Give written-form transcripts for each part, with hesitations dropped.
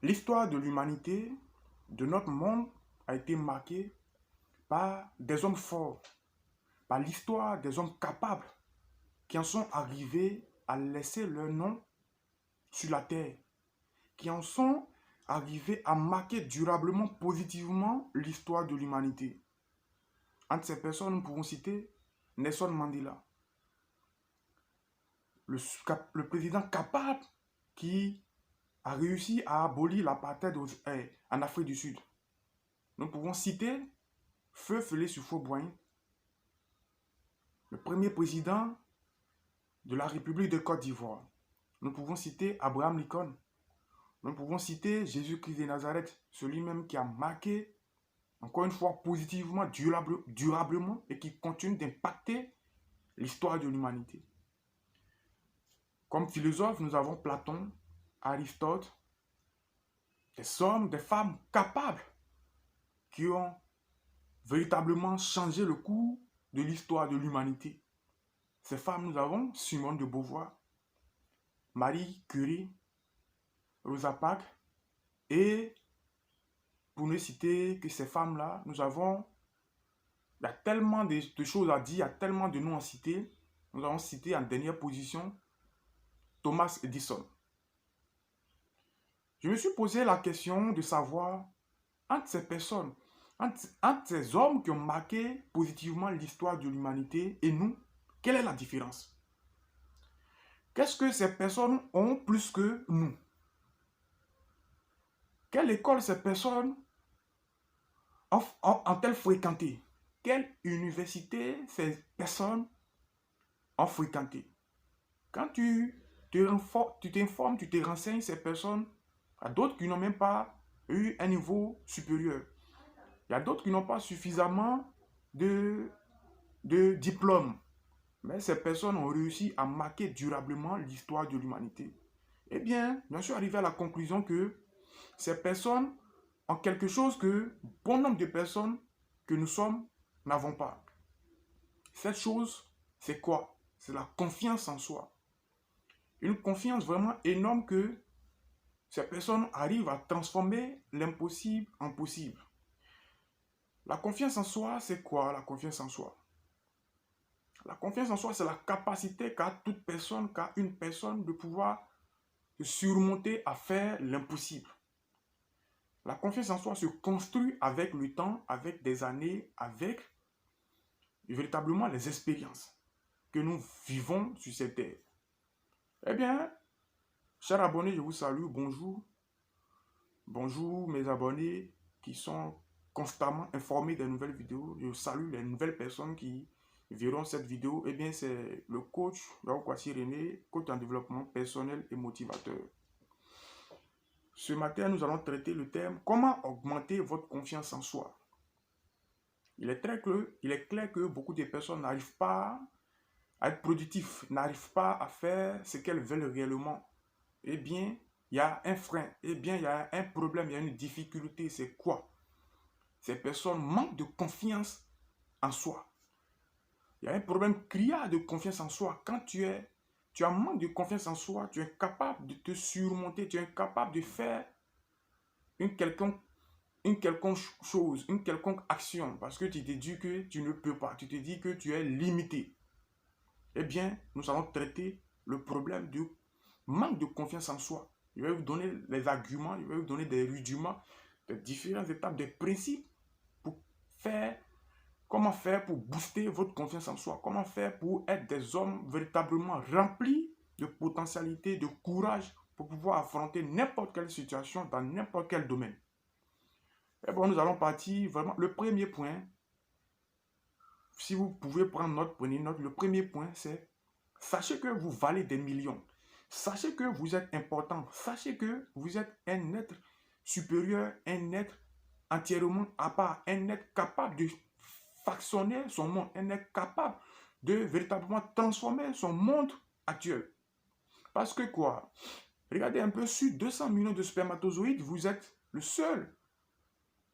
L'histoire de l'humanité, de notre monde, a été marquée par des hommes forts, par l'histoire des hommes capables qui en sont arrivés à laisser leur nom sur la terre, qui en sont arrivés à marquer durablement, positivement l'histoire de l'humanité. Entre ces personnes, nous pouvons citer Nelson Mandela, le président capable qui a réussi à abolir l'apartheid en Afrique du Sud. Nous pouvons citer Feu Félix Houphouët-Boigny, le premier président de la République de Côte d'Ivoire. Nous pouvons citer Abraham Lincoln. Nous pouvons citer Jésus-Christ de Nazareth, celui même qui a marqué, encore une fois, positivement, durablement et qui continue d'impacter l'histoire de l'humanité. Comme philosophe, nous avons Platon, Aristote, des hommes, des femmes capables qui ont véritablement changé le cours de l'histoire de l'humanité. Ces femmes, nous avons Simone de Beauvoir, Marie Curie, Rosa Parks, et pour ne citer que ces femmes-là, il y a tellement de choses à dire, il y a tellement de noms à citer. Nous avons cité en dernière position Thomas Edison. Je me suis posé la question de savoir, entre ces personnes, entre ces hommes qui ont marqué positivement l'histoire de l'humanité et nous, quelle est la différence? Qu'est-ce que ces personnes ont plus que nous? Quelle école ces personnes ont-elles fréquenté? Quelle université ces personnes ont fréquenté? Quand tu t'informes, tu te renseignes, ces personnes, il y a d'autres qui n'ont même pas eu un niveau supérieur. Il y a d'autres qui n'ont pas suffisamment de diplômes. Mais ces personnes ont réussi à marquer durablement l'histoire de l'humanité. Eh bien, je suis arrivé à la conclusion que ces personnes ont quelque chose que bon nombre de personnes que nous sommes n'avons pas. Cette chose, c'est quoi? C'est la confiance en soi. Une confiance vraiment énorme que ces personnes arrivent à transformer l'impossible en possible. La confiance en soi, c'est quoi la confiance en soi? La confiance en soi, c'est la capacité qu'a toute personne, qu'a une personne de pouvoir se surmonter à faire l'impossible. La confiance en soi se construit avec le temps, avec des années, avec véritablement les expériences que nous vivons sur cette terre. Eh bien, chers abonnés, je vous salue, bonjour. Bonjour mes abonnés qui sont constamment informés des nouvelles vidéos. Je salue les nouvelles personnes qui verront cette vidéo. Eh bien, c'est le coach Yaoukwasi René, coach en développement personnel et motivateur. Ce matin, nous allons traiter le thème « Comment augmenter votre confiance en soi ?» Il est clair que beaucoup de personnes n'arrivent pas à être productifs, n'arrivent pas à faire ce qu'elles veulent réellement. Eh bien, il y a un frein, eh bien, il y a un problème, il y a une difficulté. C'est quoi? Ces personnes manquent de confiance en soi. Il y a un problème criard de confiance en soi. Quand tu as un manque de confiance en soi, tu es incapable de te surmonter, tu es incapable de faire une quelconque chose, une quelconque action, parce que tu te dis que tu ne peux pas, tu te dis que tu es limité. Eh bien, nous allons traiter le problème du manque de confiance en soi. Je vais vous donner les arguments, je vais vous donner des rudiments, des différentes étapes, des principes pour comment faire pour booster votre confiance en soi, comment faire pour être des hommes véritablement remplis de potentialité, de courage pour pouvoir affronter n'importe quelle situation dans n'importe quel domaine. Et bon, nous allons partir vraiment. Le premier point, si vous pouvez prendre note, prenez note. Le premier point, c'est sachez que vous valez des millions. Sachez que vous êtes important. Sachez que vous êtes un être supérieur, un être entièrement à part, un être capable de façonner son monde, un être capable de véritablement transformer son monde actuel. Parce que quoi? Regardez un peu, sur 200 millions de spermatozoïdes, vous êtes le seul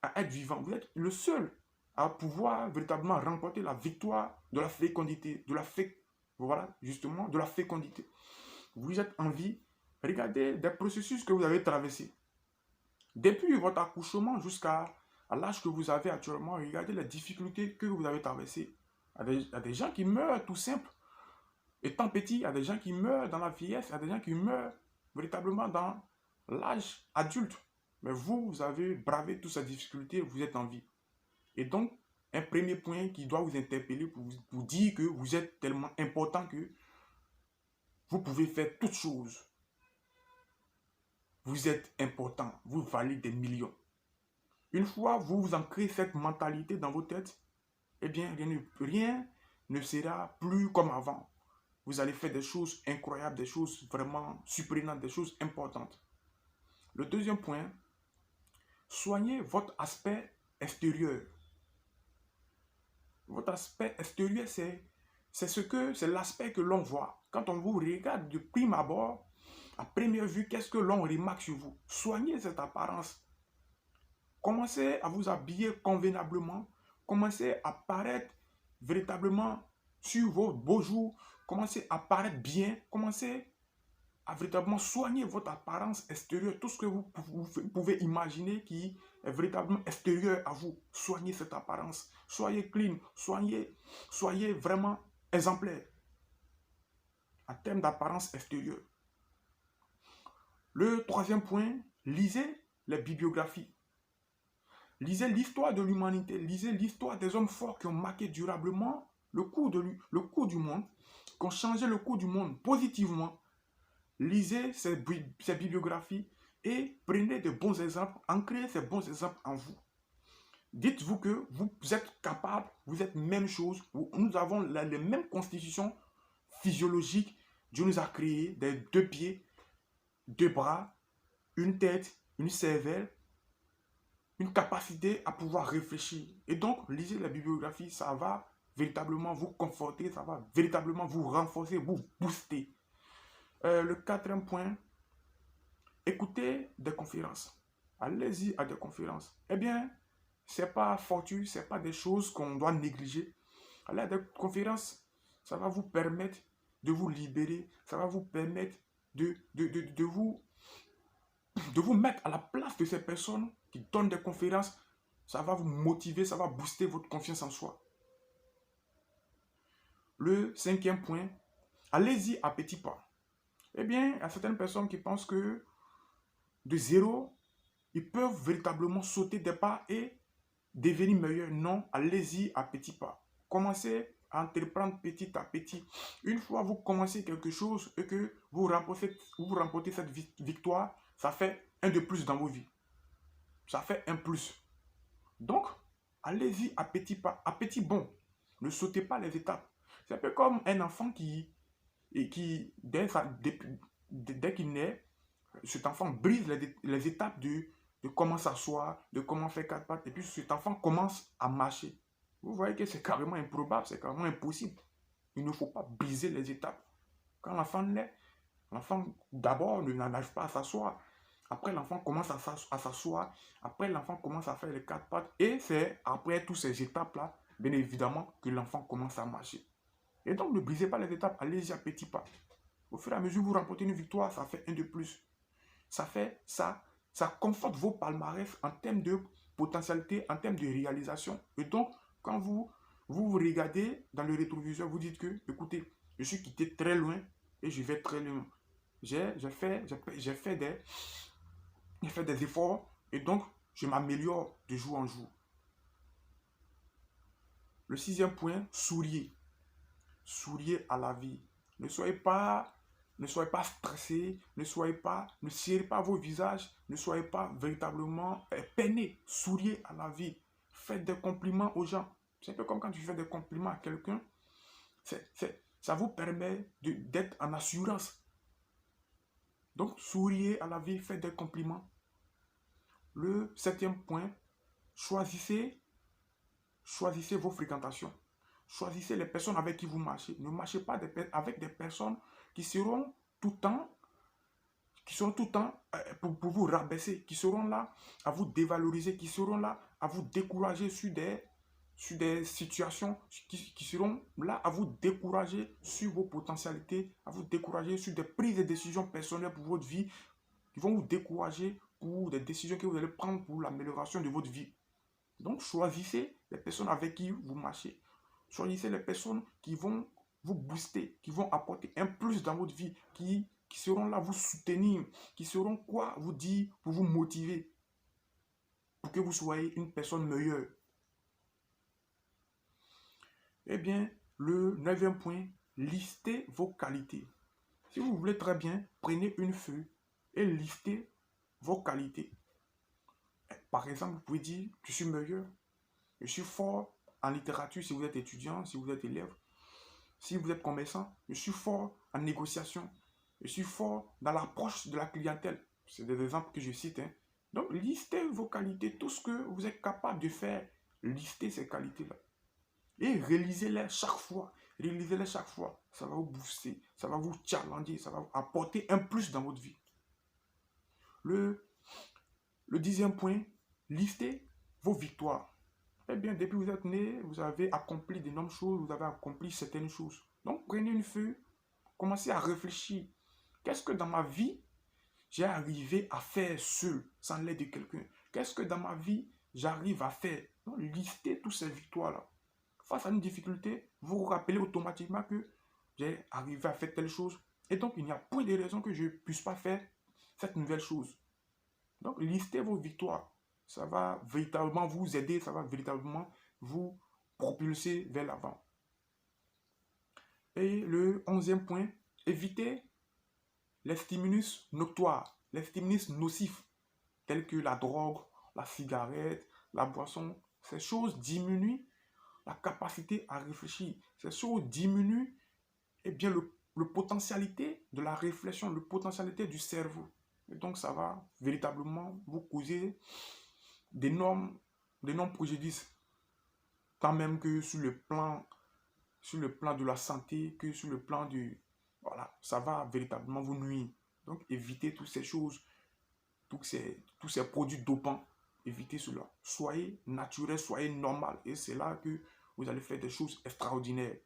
à être vivant. Vous êtes le seul à pouvoir véritablement remporter la victoire de la fécondité, voilà, justement, de la fécondité. Vous êtes en vie. Regardez des processus que vous avez traversés. Depuis votre accouchement jusqu'à l'âge que vous avez actuellement, regardez les difficultés que vous avez traversées. Il y a des gens qui meurent tout simple. Étant petit, il y a des gens qui meurent dans la vieillesse, il y a des gens qui meurent véritablement dans l'âge adulte. Mais vous, vous avez bravé toutes ces difficultés, vous êtes en vie. Et donc, un premier point qui doit vous interpeller pour vous dire que vous êtes tellement important que vous pouvez faire toutes choses. Vous êtes important, vous valez des millions. Une fois vous vous ancrez cette mentalité dans vos têtes, eh bien, rien ne sera plus comme avant. Vous allez faire des choses incroyables, des choses vraiment surprenantes, des choses importantes. Le deuxième point, soignez votre aspect extérieur. Votre aspect extérieur, c'est l'aspect que l'on voit. Quand on vous regarde de prime abord, à première vue, qu'est-ce que l'on remarque sur vous? Soignez cette apparence. Commencez à vous habiller convenablement. Commencez à paraître véritablement sur vos beaux jours. Commencez à paraître bien. Commencez à véritablement soigner votre apparence extérieure. Tout ce que vous pouvez imaginer qui est véritablement extérieur à vous. Soignez cette apparence. Soyez clean. Soyez vraiment exemplaire en termes d'apparence extérieure. Le troisième point, lisez les bibliographies. Lisez l'histoire de l'humanité, lisez l'histoire des hommes forts qui ont marqué durablement le cours du monde, qui ont changé le cours du monde positivement. Lisez ces bibliographies et prenez de bons exemples, ancrez ces bons exemples en vous. Dites-vous que vous êtes capable, vous êtes même chose, nous avons les mêmes constitutions physiologiques. Dieu nous a créés des 2 pieds, 2 bras, une tête, une cervelle, une capacité à pouvoir réfléchir. Et donc, lisez la bibliographie, ça va véritablement vous conforter, ça va véritablement vous renforcer, vous booster. Le quatrième point, écoutez des conférences. Allez-y à des conférences. Eh bien, c'est pas fortuit, c'est pas des choses qu'on doit négliger. Allez à des conférences, ça va vous permettre de vous libérer, ça va vous permettre de vous mettre à la place de ces personnes qui donnent des conférences. Ça va vous motiver, ça va booster votre confiance en soi. Le cinquième point, allez-y à petits pas. Eh bien, il y a certaines personnes qui pensent que de zéro, ils peuvent véritablement sauter des pas et devenir meilleurs. Non, allez-y à petits pas. Commencez à entreprendre petit à petit. Une fois vous commencez quelque chose et que vous remportez cette victoire, ça fait un de plus dans vos vies. Ça fait un plus. Donc, allez-y à petits pas, à petits bonds. Ne sautez pas les étapes. C'est un peu comme un enfant qui dès qu'il naît, cet enfant brise les étapes de comment s'asseoir, de comment faire 4 pattes, et puis cet enfant commence à marcher. Vous voyez que c'est carrément improbable, c'est carrément impossible. Il ne faut pas briser les étapes. Quand l'enfant naît, l'enfant d'abord n'arrive pas à s'asseoir. Après, l'enfant commence à s'asseoir. Après, l'enfant commence à faire les 4 pattes. Et c'est après toutes ces étapes-là, bien évidemment, que l'enfant commence à marcher. Et donc, ne brisez pas les étapes, allez-y à petits pas. Au fur et à mesure que vous remportez une victoire, ça fait un de plus. Ça conforte vos palmarès en termes de potentialité, en termes de réalisation. Et donc, quand vous regardez dans le rétroviseur, vous dites que, écoutez, je suis quitté très loin et je vais très loin. J'ai fait des efforts et donc je m'améliore de jour en jour. Le sixième point, souriez. Souriez à la vie. Ne soyez pas stressé, ne serrez pas vos visages, ne soyez pas véritablement peinés. Souriez à la vie. Faites des compliments aux gens. C'est un peu comme quand tu fais des compliments à quelqu'un. Ça vous permet d'être en assurance. Donc, souriez à la vie, faites des compliments. Le septième point, choisissez vos fréquentations. Choisissez les personnes avec qui vous marchez. Ne marchez pas avec des personnes qui seront tout le temps pour vous rabaisser, qui seront là à vous dévaloriser, qui seront là à vous décourager sur des situations, qui seront là à vous décourager sur vos potentialités, à vous décourager sur des prises de décisions personnelles pour votre vie, qui vont vous décourager pour des décisions que vous allez prendre pour l'amélioration de votre vie. Donc, choisissez les personnes avec qui vous marchez. Choisissez les personnes qui vont vous booster, qui vont apporter un plus dans votre vie, qui seront là vous soutenir, qui seront quoi vous dire pour vous motiver, pour que vous soyez une personne meilleure. Eh bien, le 9e point, listez vos qualités. Si vous voulez très bien, prenez une feuille et listez vos qualités. Par exemple, vous pouvez dire, je suis meilleur, je suis fort en littérature si vous êtes étudiant, si vous êtes élève. Si vous êtes commerçant, je suis fort en négociation. Je suis fort dans l'approche de la clientèle. C'est des exemples que je cite. Donc, listez vos qualités, tout ce que vous êtes capable de faire. Listez ces qualités-là. Et réalisez-les chaque fois. Réalisez-les chaque fois. Ça va vous booster, ça va vous challenger, ça va vous apporter un plus dans votre vie. Le 10e point, listez vos victoires. Eh bien, depuis que vous êtes né, vous avez accompli d'énormes choses, vous avez accompli certaines choses. Donc, prenez une feuille, commencez à réfléchir. Qu'est-ce que dans ma vie, j'ai arrivé à faire seul, sans l'aide de quelqu'un? Qu'est-ce que dans ma vie, j'arrive à faire? Donc, listez toutes ces victoires-là. Face à une difficulté, vous vous rappelez automatiquement que j'ai arrivé à faire telle chose. Et donc, il n'y a point de raison que je ne puisse pas faire cette nouvelle chose. Donc, listez vos victoires. Ça va véritablement vous aider, ça va véritablement vous propulser vers l'avant. Et le 11e point, évitez les stimulus notoires, les stimulus nocifs, tels que la drogue, la cigarette, la boisson. Ces choses diminuent la capacité à réfléchir. Ces choses diminuent bien, le potentialité de la réflexion, le potentialité du cerveau. Et donc, ça va véritablement vous causer d'énormes préjudices, tant même que sur le plan de la santé, que sur le plan du... Voilà, ça va véritablement vous nuire. Donc, évitez toutes ces choses, tous ces produits dopants, évitez cela. Soyez naturel, soyez normal. Et c'est là que vous allez faire des choses extraordinaires.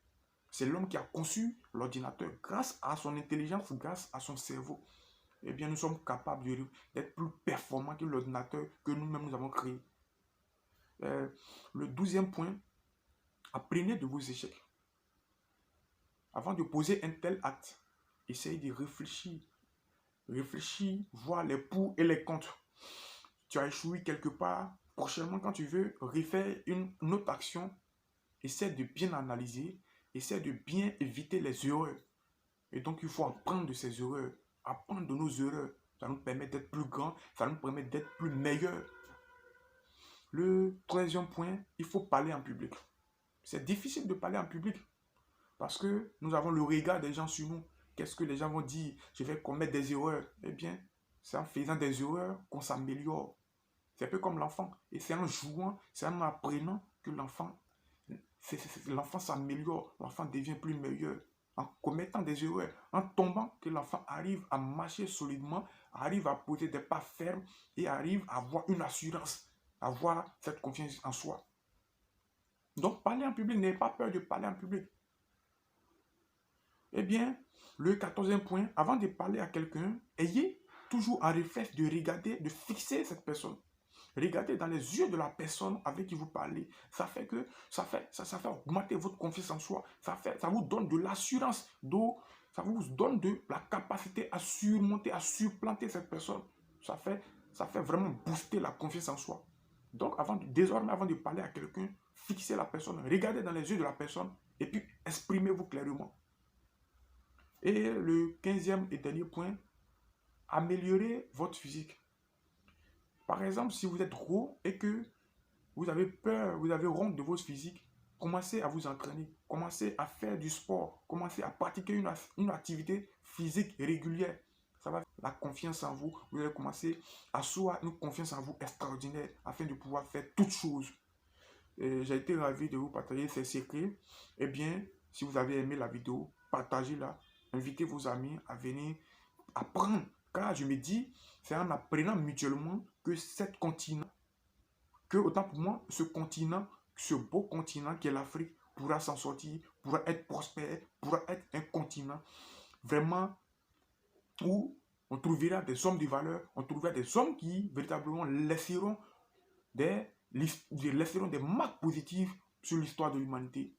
C'est l'homme qui a conçu l'ordinateur. Grâce à son intelligence, grâce à son cerveau, eh bien, nous sommes capables d'être plus performants que l'ordinateur que nous-mêmes nous avons créé. Le 12e point, apprenez de vos échecs. Avant de poser un tel acte, essayez de réfléchir. Réfléchir, voir les pour et les contre. Tu as échoué quelque part. Prochainement, quand tu veux refaire une autre action, essaie de bien analyser, essaie de bien éviter les erreurs. Et donc, il faut apprendre de ces erreurs, apprendre de nos erreurs. Ça nous permet d'être plus grands, ça nous permet d'être plus meilleurs. Le 13e point, il faut parler en public. C'est difficile de parler en public parce que nous avons le regard des gens sur nous. Qu'est-ce que les gens vont dire? Je vais commettre des erreurs. Eh bien, c'est en faisant des erreurs qu'on s'améliore. C'est un peu comme l'enfant. Et c'est en jouant, c'est en apprenant que l'enfant s'améliore, l'enfant devient plus meilleur. En commettant des erreurs, en tombant, que l'enfant arrive à marcher solidement, arrive à poser des pas fermes et arrive à avoir une assurance, à avoir cette confiance en soi. Donc, parler en public, n'ayez pas peur de parler en public. Eh bien, le 14e point, avant de parler à quelqu'un, ayez toujours un réflexe de regarder, de fixer cette personne. Regardez dans les yeux de la personne avec qui vous parlez. Ça fait augmenter votre confiance en soi. Ça vous donne de l'assurance, ça vous donne de la capacité à surmonter, à supplanter cette personne. Ça fait vraiment booster la confiance en soi. Donc, désormais, avant de parler à quelqu'un, fixez la personne, regardez dans les yeux de la personne et puis exprimez-vous clairement. Et le 15e et dernier point, améliorez votre physique. Par exemple, si vous êtes gros et que vous avez peur, vous avez honte de votre physique, commencez à vous entraîner, commencez à faire du sport, commencez à pratiquer une activité physique régulière. Ça va faire la confiance en vous. Vous allez commencer à asseoir une confiance en vous extraordinaire afin de pouvoir faire toutes choses. J'ai été ravi de vous partager ces secrets. Eh bien, si vous avez aimé la vidéo, partagez-la. Invitez vos amis à venir apprendre. Car je me dis, c'est en apprenant mutuellement que autant pour moi, ce continent, ce beau continent qui est l'Afrique, pourra s'en sortir, pourra être prospère, pourra être un continent vraiment où On trouvera des hommes de valeur, on trouvera des hommes qui véritablement laisseront des marques positives sur l'histoire de l'humanité.